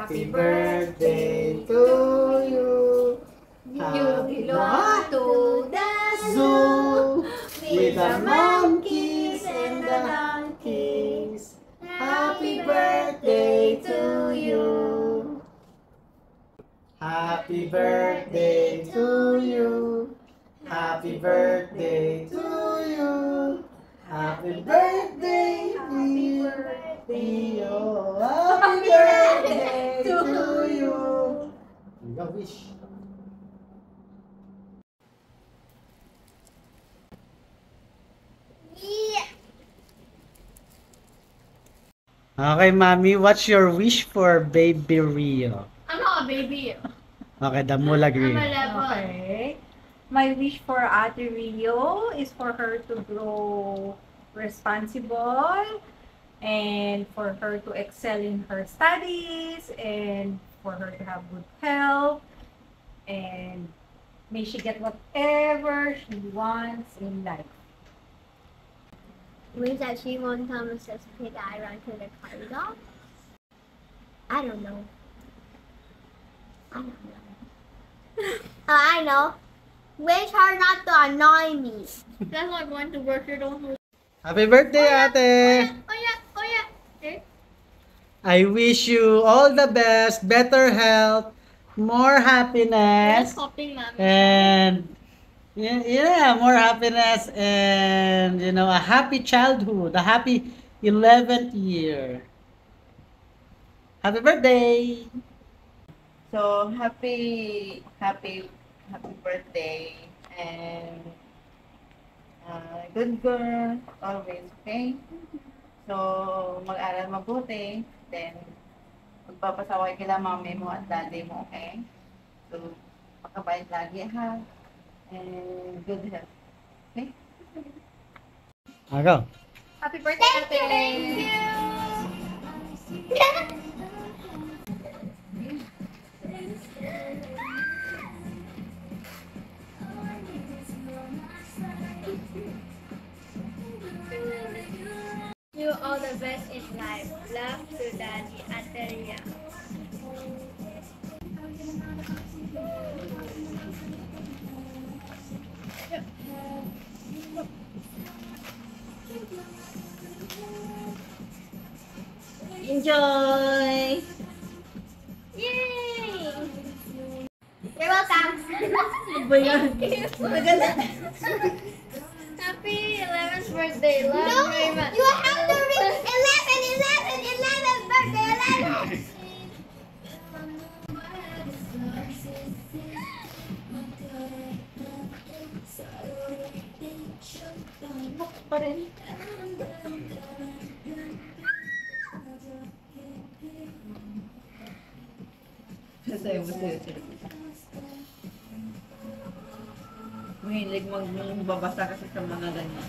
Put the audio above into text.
Happy birthday to you. You belong to the Zoo with the monkeys and the donkeys. Happy birthday to you. Happy birthday to you. Happy birthday to you. Happy birthday, dear Theo. Happy birthday to you. You got wish. Okay, Mommy, what's your wish for baby Rio? Ano, baby? Okay, the Mula Green. Okay. My wish for Ate Rio is for her to grow responsible and for her to excel in her studies and for her to have good health and may she get whatever she wants in life. Means that she won't come and says, "Hey, I run to the corridor." I don't know. I know. Wish her not to annoy me. That's not going to work. You don't know. Happy birthday, Ate! Oh yeah. Eh? I wish you all the best, better health, more happiness, Copying mommy. and more happiness, and a happy childhood, a happy 11th year. Happy birthday! So, happy birthday and good girl, always, okay? So, mag-aral mabuti, then magpapasaway kila mami mo at daddy mo, okay? So, makabait lagi ha, and good health, okay? Go. Happy birthday, Ate! Thank you. You all the best in life. Love to Daddy, Ateria. Enjoy! Yay! You're welcome. Happy 11th birthday. Love No, you very much. you have to read 11 birthday, 11. Pa rin. Sa'yo, mahilig magbabasa kasi sa mga ganyan.